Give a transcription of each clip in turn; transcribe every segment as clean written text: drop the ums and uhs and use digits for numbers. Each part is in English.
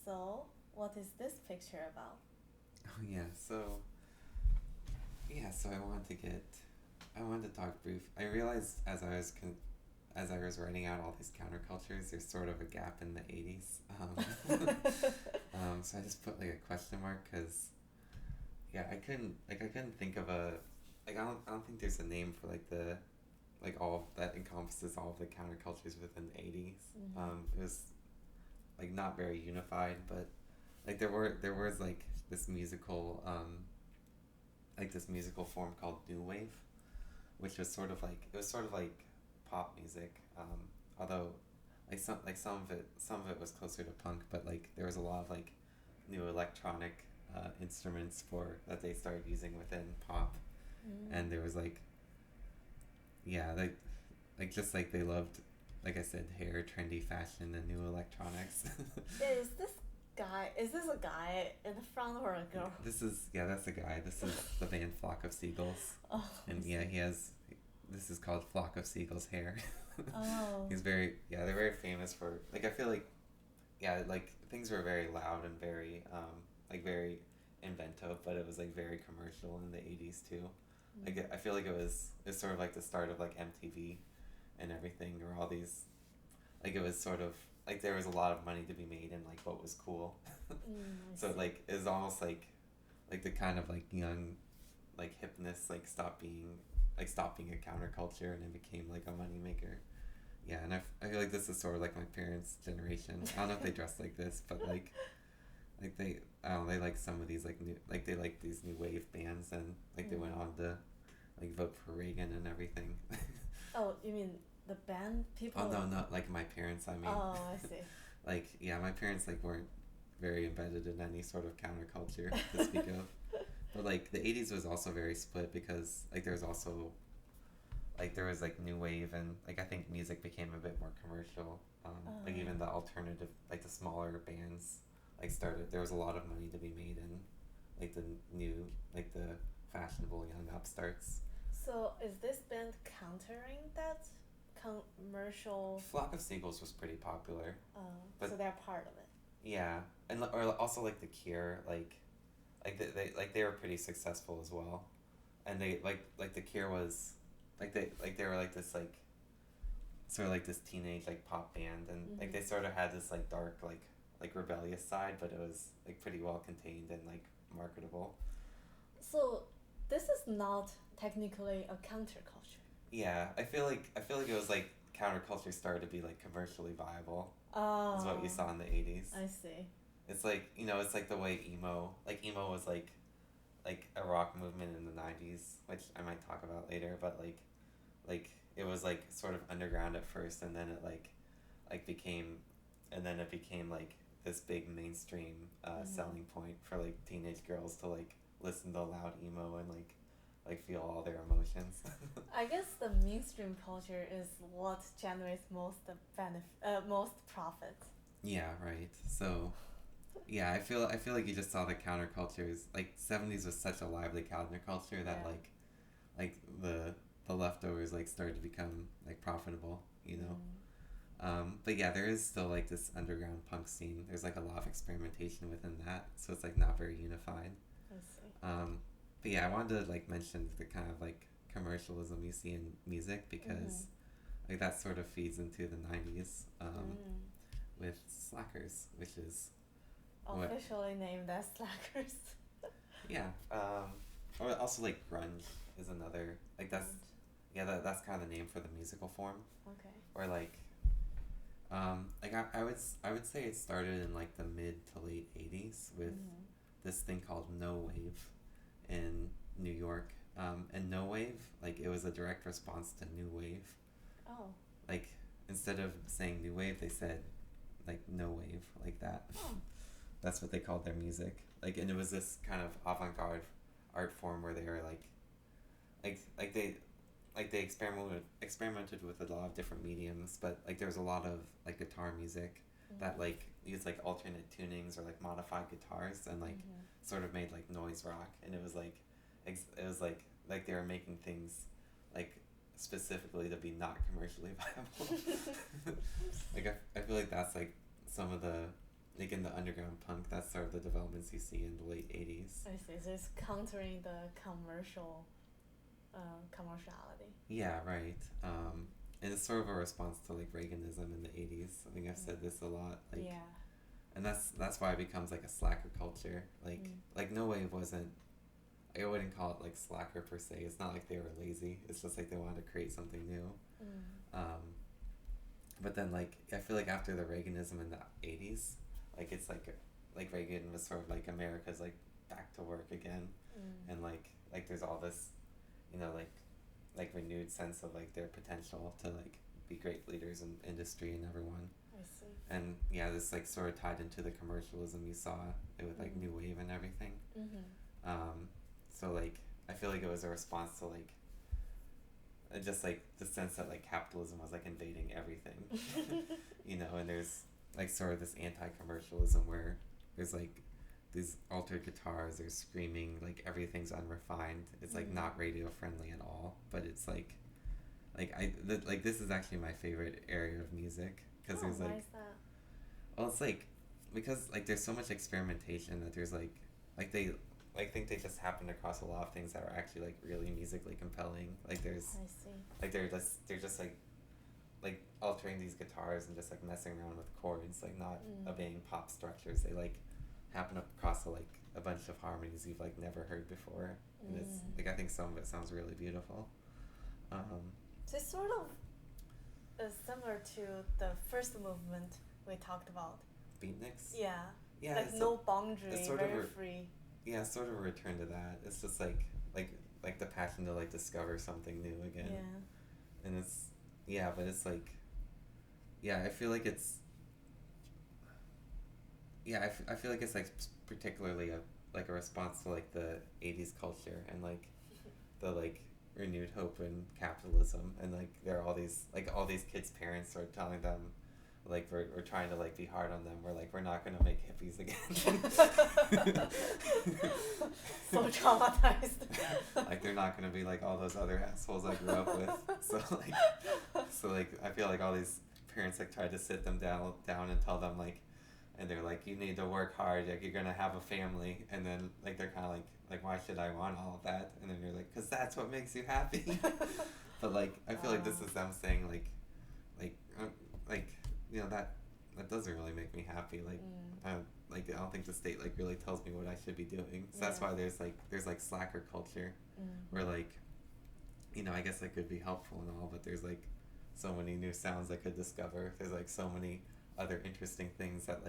So, what is this picture about? Oh so I wanted to talk brief. I realized as I was writing out all these countercultures, there's sort of a gap in the '80s. So I just put like a question mark because I couldn't think of a I don't think there's a name for like the like all that encompasses all of the countercultures within the '80s. Hmm. It was like not very unified, but like there was like this musical form called new wave, which was sort of like it was sort of like pop music. Although some of it was closer to punk, but like there was a lot of like new electronic instruments for that they started using within pop, Mm. and there was like yeah like just like they loved, like I said, hair, trendy fashion, and new electronics. Is this a guy in the front or a girl? That's the guy. This is the band Flock of Seagulls, Oh, I and yeah, see. he has. This is called Flock of Seagulls hair. Oh. They're very famous for like I feel like like things were very loud and very like very inventive, but it was like very commercial in the '80s too. Mm. I feel like it's sort of like the start of like MTV and everything, or all these like it was sort of like there was a lot of money to be made in like what was cool. Mm, I So see. like it was almost like the kind of like young like hipness like stopped being a counterculture and it became like a moneymaker. Yeah, and I feel like this is sort of like my parents' generation. I don't know if they dress like this, but like they I don't know, they like some of these like new like they like these new wave bands, and like they went Mm. on to like vote for Reagan and everything. Oh, you mean the band Oh people? no, not like my parents. I mean, Oh, I see. like yeah, my parents like weren't very embedded in any sort of counterculture to speak of. But like the '80s was also very split because like there was also like there was like new wave, and like I think music became a bit more commercial. Like even the alternative, like the smaller bands, like started. There was a lot of money to be made in, like the new, like the fashionable young upstarts. So, is this band countering that commercial? Flock of Seagulls was pretty popular, So but they're part of it. yeah, and or also like the Cure, like they were pretty successful as well, and they like the Cure was like they were like this like sort of like this teenage like pop band, and like Hmm. they sort of had this like dark like rebellious side, but it was like pretty well contained and like marketable. So, this is not technically a counterculture. Yeah, I feel like it was like counterculture started to be like commercially viable, is what you Oh, saw in the '80s. I see. It's like it's like the way emo was like a rock movement in the '90s, which I might talk about later, but like it was like sort of underground at first, and then like became and then it became like this big mainstream Hmm. selling point for like teenage girls to like listen to loud emo and like feel all their emotions. I guess the mainstream culture is what generates most profit. Yeah, right. So yeah, I feel like you just saw the countercultures. Like '70s was such a lively counterculture that Yeah. like the leftovers like started to become like profitable, you know. Mm, But yeah, there is still like this underground punk scene. There's like a lot of experimentation within that, so it's like not very unified. I see. Um, but yeah, I wanted to like mention the kind of like commercialism you see in music Mm-hmm. because like that sort of feeds into the '90s Mm. with Slackers, which is what Officially named as Slackers. yeah. Or also like grunge is another like Grunge. that's kind of the name for the musical form. Okay. Or like I would say it started in like the mid to late '80s with Mm-hmm. this thing called no wave in New York. And no wave, like it was a direct response to new wave. Oh. Like instead of saying new wave, they said like no wave, like that. Oh. That's what they called their music. Like, and it was this kind of avant-garde art form where they were like they experimented with a lot of different mediums, but like there was a lot of like guitar music that Mm-hmm. like used like alternate tunings or like modified guitars and like Mm-hmm. sort of made like noise rock, and it was like it was like they were making things like specifically to be not commercially viable. Like I feel like that's like some of the like in the underground punk, that's sort of the developments you see in the late 80s. I see. So it's countering the commerciality. Yeah, right. And it's sort of a response to like Reaganism in the 80s. I think I've said this a lot. Like, Yeah. and that's why it becomes like a slacker culture. Like No Wave wasn't. I wouldn't call it like slacker per se. It's not like they were lazy. It's just like they wanted to create something new. But then like I feel like after the Reaganism in the 80s, like it's like Reagan was sort of like America's like back to work again, and like there's all this, you know, like renewed sense of like their potential to like be great leaders in industry and everyone. I see. And yeah, this like sort of tied into the commercialism you saw it with like New Wave and everything. So like I feel like it was a response to like just like the sense that like capitalism was like invading everything. You know, and there's like sort of this anti-commercialism where there's like these altered guitars, there's screaming, like everything's unrefined, it's like not radio friendly at all, but it's like like this is actually my favorite area of music because there's like, why is that? well, it's like because like there's so much experimentation that there's like they like think they just happened across a lot of things that are actually like really musically compelling. Like there's I see. like they're just like altering these guitars and just like messing around with chords, like not obeying pop structures. They like happen across like a bunch of harmonies you've like never heard before, and it's like I think some of it sounds really beautiful. So it's sort of similar to the first movement we talked about. Beatniks. Yeah. Yeah. Like no boundary, sort very of free. Yeah, sort of a return to that. It's just like the passion to like discover something new again. Yeah. And it's but it's like I feel like it's I feel like it's like particularly a response to like the 80s culture and like the like renewed hope in capitalism, and like there are all these kids' parents are telling them like we're trying to like be hard on them. We're like, we're not gonna make hippies again. So traumatized. Like they're not gonna be like all those other assholes I grew up with. So like I feel like all these parents like try to sit them down and tell them like, and they're like, you need to work hard, like you're gonna have a family, and then like they're kind of like why should I want all of that? And then you're like, because that's what makes you happy. But like I feel like this is them saying like you know that doesn't really make me happy. Like I don't think the state like really tells me what I should be doing. So that's why there's like slacker culture, where like, you know, I guess that could be helpful and all, but there's like so many new sounds I could discover. There's like so many other interesting things that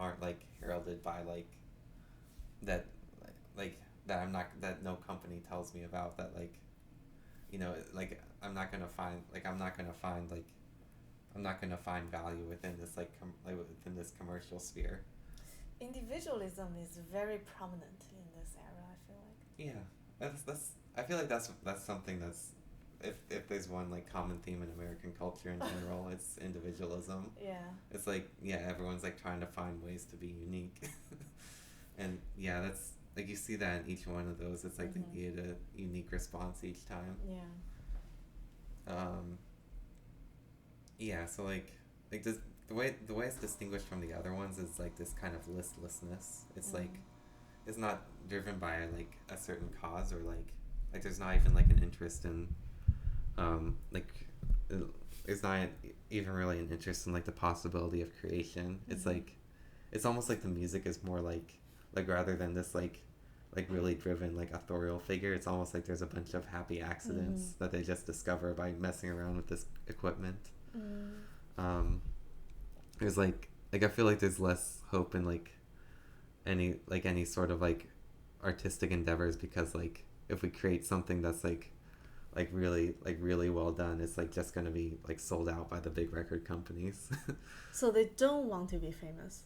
aren't like heralded by that no company tells me about, that like, you know, like I'm not gonna find value within this within this commercial sphere. Individualism is very prominent in this era, I feel like. Yeah, that's I feel like that's something that's, if there's one like common theme in American culture in general, it's individualism. Yeah. It's like everyone's like trying to find ways to be unique. And that's like you see that in each one of those. It's like they need a unique response each time. Yeah. So like this, the way it's distinguished from the other ones is like this kind of listlessness. It's like it's not driven by like a certain cause, or like there's not even like an interest in there's not even really an interest in like the possibility of creation. It's like it's almost like the music is more like rather than this like really driven like authorial figure, it's almost like there's a bunch of happy accidents that they just discover by messing around with this equipment. There's like I feel like there's less hope in like any sort of like artistic endeavors, because like if we create something that's like really well done, it's like just gonna be like sold out by the big record companies. So they don't want to be famous.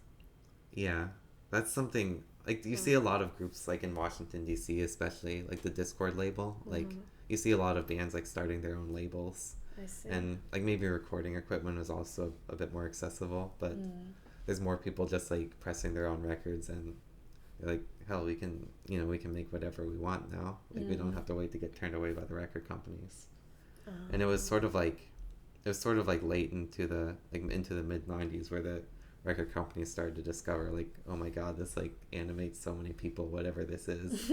Yeah, that's something like you see a lot of groups like in Washington D.C., especially like the Discord label. Like you see a lot of bands like starting their own labels. I see. And like maybe recording equipment is also a bit more accessible, but there's more people just like pressing their own records, and like hell, we can make whatever we want now. Like we don't have to wait to get turned away by the record companies. And it was sort of like late into the mid 90s where record companies started to discover like, oh my god, this like animates so many people, whatever this is.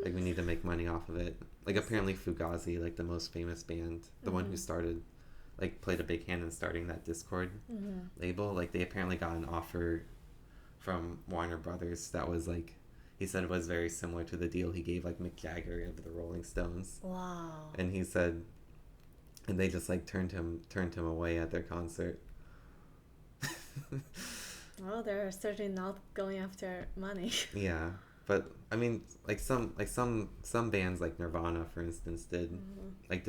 Like we need to make money off of it. Like apparently Fugazi, like the most famous band, the one who started, like played a big hand in starting that Discord label, like they apparently got an offer from Warner Brothers that was like, he said it was very similar to the deal he gave like Mick Jagger of the Rolling Stones. Wow. And he said, and they just like turned him away at their concert. Well, they're certainly not going after money. Yeah, but I mean, like some bands like Nirvana, for instance, did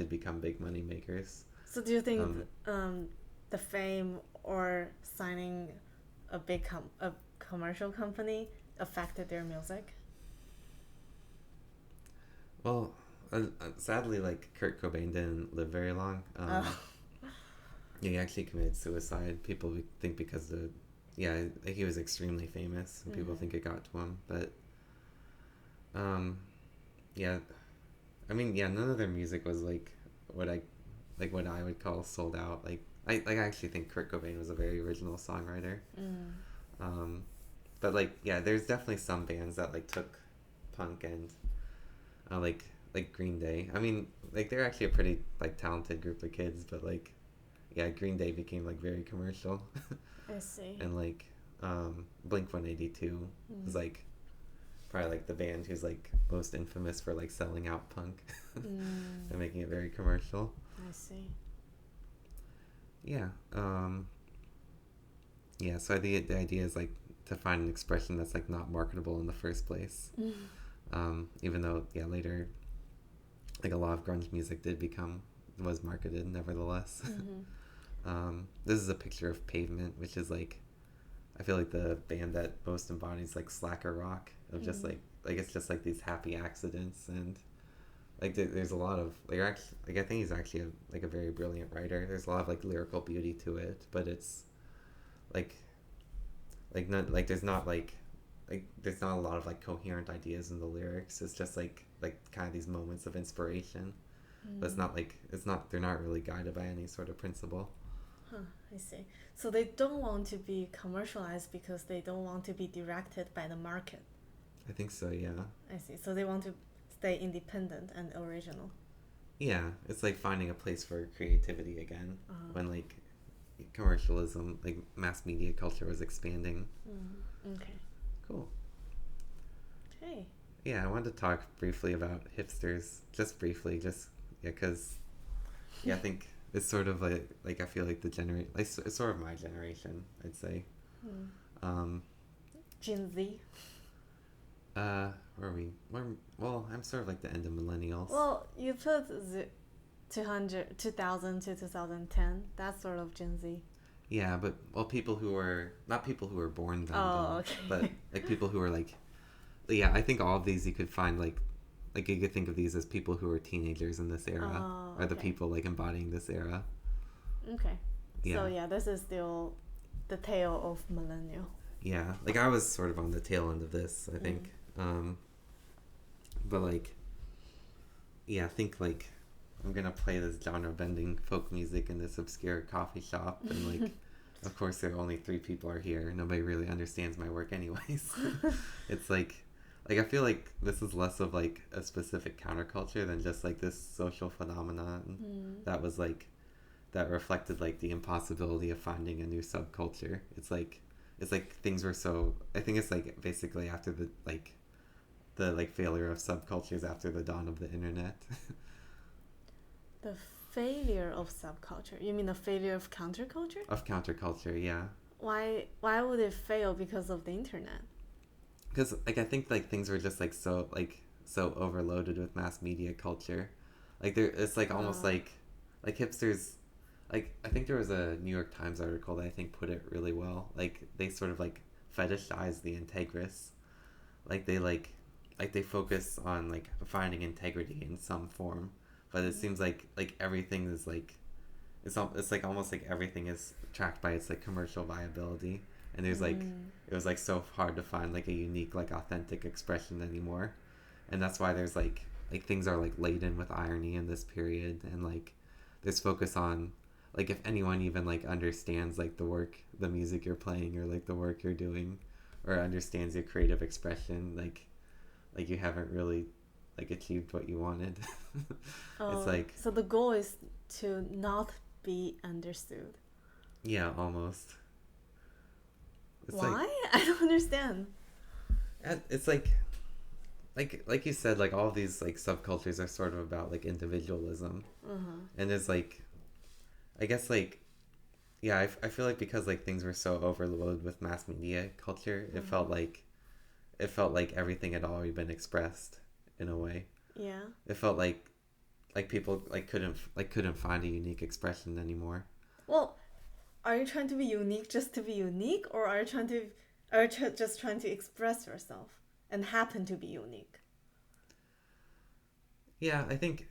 become big money makers. So do you think the fame or signing a big a commercial company affected their music? Well, sadly, like Kurt Cobain didn't live very long. Yeah, he actually committed suicide. People think because like he was extremely famous, and people think it got to him. But, yeah, I mean, yeah, none of their music was like what I would call sold out. Like I actually think Kurt Cobain was a very original songwriter. But like, yeah, there's definitely some bands that like took punk and like Green Day. I mean, like they're actually a pretty like talented group of kids, but like, yeah, Green Day became like very commercial. I see. And like Blink-182 was like probably like the band who's like most infamous for like selling out punk and making it very commercial. I see. Yeah. Yeah, so the idea is like to find an expression that's like not marketable in the first place. Even though later like a lot of grunge music was marketed nevertheless. This is a picture of Pavement, which is like, I feel like the band that most embodies like slacker rock of just like it's just like these happy accidents, and like there's a lot of like actually like I think he's actually a very brilliant writer. There's a lot of like lyrical beauty to it, but it's like not like there's not a lot of like coherent ideas in the lyrics. It's just like kind of these moments of inspiration, but they're not really guided by any sort of principle. Huh, I see. So they don't want to be commercialized because they don't want to be directed by the market. I think so, yeah. I see. So they want to stay independent and original. Yeah, it's like finding a place for creativity again when like commercialism, like mass media culture was expanding. Okay. Cool. Okay. Yeah, I wanted to talk briefly about Hipsters, just briefly, because I think it's sort of like I feel like it's sort of my generation, I'd say. Gen Z. Where are we? Well, I'm sort of like the end of millennials. Well, you put 2000 to 2010. That's sort of Gen Z. Yeah, but people who were not people who were born then, okay. but like people who were like, yeah, I think all of these you could find like you could think of these as people who were teenagers in this era, or the people like embodying this era. Okay. Yeah. So yeah, this is still the tail of millennial. Yeah, like I was sort of on the tail end of this, I think. But like, yeah, I think like I'm gonna play this genre-bending folk music in this obscure coffee shop, and like, of course, there are only 3 people are here. Nobody really understands my work, anyways. It's like I feel like this is less of like a specific counterculture than just like this social phenomenon that was like that reflected like the impossibility of finding a new subculture. It's like things were so. I think it's like basically after the failure of subcultures after the dawn of the internet. The failure of subculture? You mean the failure of counterculture? Of counterculture, yeah. Why would it fail because of the internet? Because like I think like things were just like so overloaded with mass media culture. Like it's like almost like hipsters. Like I think there was a New York Times article that I think put it really well. Like they sort of like fetishize the integrous. Like they focus on like finding integrity in some form, but it seems like everything is like it's like almost like everything is tracked by its like commercial viability, and there's like it was like so hard to find like a unique like authentic expression anymore, and that's why there's like things are like laden with irony in this period, and like there's focus on like if anyone even like understands like the music you're playing, or like the work you're doing, or understands your creative expression, like you haven't really like achieved what you wanted. It's Oh, like, so the goal is to not be understood. yeah, almost. It's like, Why? I don't understand. it's like you said, like all of these like subcultures are sort of about like individualism. Uh-huh. And there's like, I guess like, yeah, I feel like because like things were so overloaded with mass media culture, it felt like everything had already been expressed in a way. Yeah. It felt like people couldn't find a unique expression anymore. Well, are you trying to be unique just to be unique, or are you just trying to express yourself and happen to be unique? Yeah, I think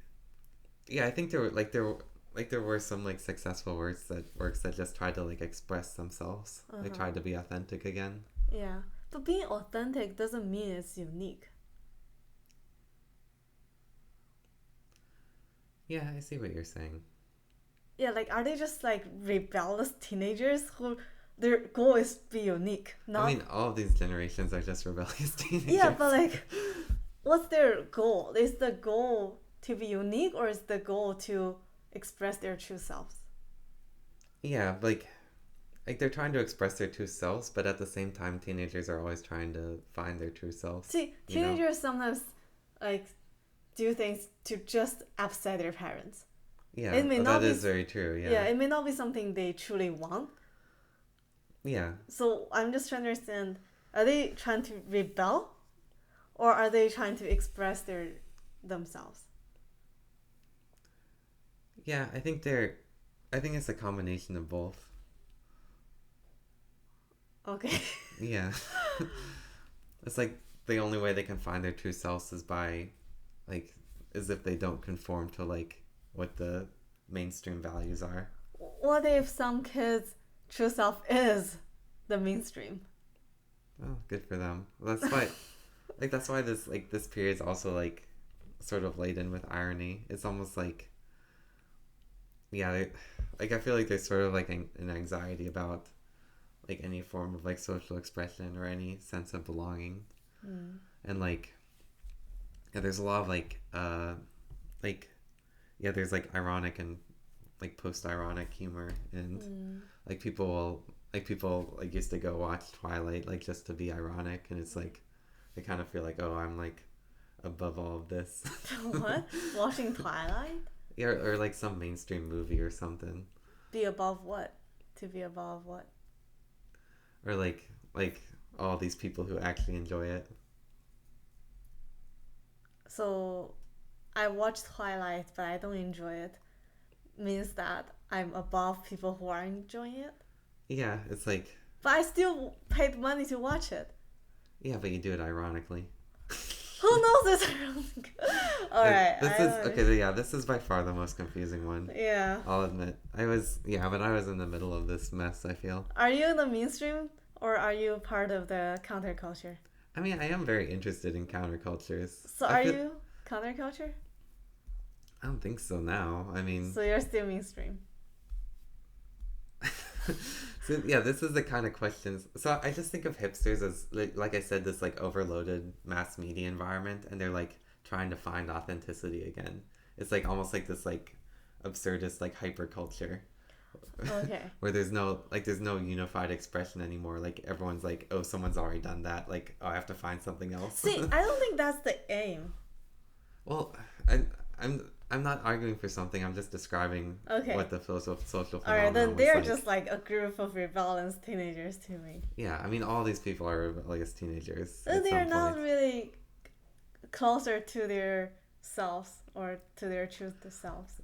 there were some like successful works that just tried to like express themselves. They Uh-huh. tried to be authentic again. Yeah. But being authentic doesn't mean it's unique. Yeah, I see what you're saying. Yeah, like are they just like rebellious teenagers who their goal is to be unique? I Not mean, all of these generations are just rebellious teenagers. Yeah, but like what's their goal? Is the goal to be unique, or is the goal to express their true selves? Yeah, like they're trying to express their true selves, but at the same time, teenagers are always trying to find their true selves. See, You know? teenagers sometimes like do things to just upset their parents. Yeah, It may oh, not that be is very true. Yeah, Yeah, it may not be something they truly want. yeah, So I'm just trying to understand, are they trying to rebel, or are they trying to express their themselves? yeah. I think it's a combination of both. Okay. Yeah, it's like the only way they can find their true selves is by, like, is if they don't conform to like what the mainstream values are. What if some kids' true self is the mainstream? Oh, good for them. That's why, that's why this period is also like sort of laden with irony. It's almost like, yeah, like I feel like there's sort of like an anxiety about like any form of like social expression or any sense of belonging. Mm. And like, yeah, there's a lot of like yeah, there's like ironic and like post-ironic humor, and Mm. like people like used to go watch Twilight like just to be ironic, and it's like I kind of feel like, oh, I'm like above all of this. What? Watching Twilight? Yeah, or like some mainstream movie or something, Be above what? To be above what? or like all these people who actually enjoy it. So, I watch Twilight, but I don't enjoy it. Means that I'm above people who are enjoying it. Yeah, it's like, But I still paid money to watch it. yeah, but you do it ironically. Who knows this? Alright. This is okay. Yeah, this is by far the most confusing one. Yeah. I'll admit. But I was in the middle of this mess, I feel. Are you in the mainstream, or are you part of the counterculture? I mean, I am very interested in countercultures. So are you counterculture? I don't think so now. I mean, So you're still mainstream. so, yeah, this is the kind of questions. So I just think of hipsters as like I said, this like overloaded mass media environment, and they're like trying to find authenticity again. It's like almost like this like absurdist like hyperculture. Okay. Where there's no unified expression anymore. Like everyone's like, oh, someone's already done that. Like, oh, I have to find something else. See, I don't think that's the aim. Well, I'm not arguing for something. I'm just describing Okay. what the social phenomenon Alright, then was they're like. just like a group of rebellious teenagers to me. Yeah, I mean, all these people are rebellious teenagers. And at they're some not point. really closer to their selves or to their true selves.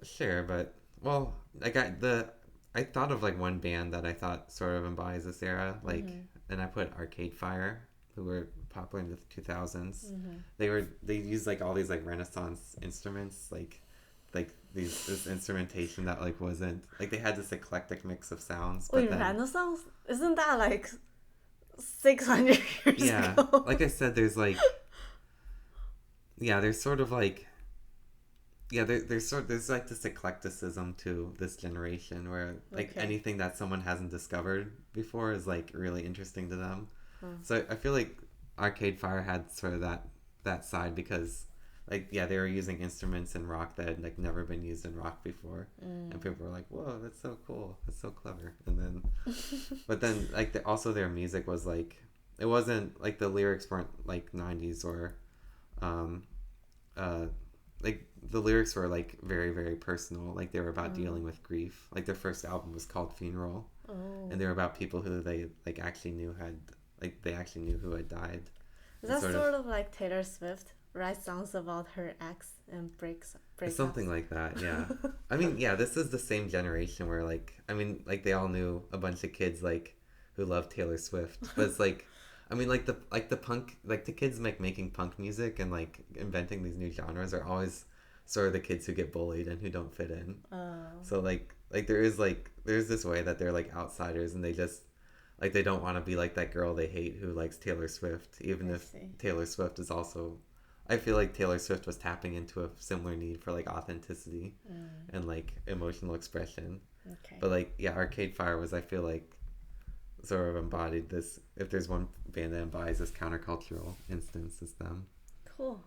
Sure, but well, I thought of like one band that I thought sort of embodies this era, like, and I put Arcade Fire, who were popular in the 2000s. They used like all these like Renaissance instruments, like this instrumentation that like wasn't like, they had this eclectic mix of sounds. But Wait, then, Renaissance? Isn't that like 600 years yeah, ago? like I said, there's like, yeah, there's sort of like, yeah, there's like this eclecticism to this generation where like Okay. anything that someone hasn't discovered before is like really interesting to them. Huh. So I feel like Arcade Fire had sort of that side because like yeah, they were using instruments in rock that had like never been used in rock before, and people were like, "Whoa, that's so cool, that's so clever." And then, but then like also their music was like it wasn't like the lyrics weren't like '90s or um, uh, like the lyrics were like very very personal. Like they were about dealing with grief. Like their first album was called Funeral, Oh. and they were about people who they like actually knew had like they actually knew who had died. Is And that sort of like Taylor Swift? Write songs about her ex and breakups. something like that, yeah. I mean, yeah, this is the same generation where like I mean, like they all knew a bunch of kids like who loved Taylor Swift, but it's like I mean, like the punk like the kids making punk music and like inventing these new genres are always sort of the kids who get bullied and who don't fit in. Oh, So like there's this way that they're like outsiders and they just like they don't want to be like that girl they hate who likes Taylor Swift, even I if see. Taylor Swift is also I feel like Taylor Swift was tapping into a similar need for like authenticity and like emotional expression. Okay. But like yeah, Arcade Fire was I feel like sort of embodied this if there's one band that embodies this countercultural instance, it's them. Cool.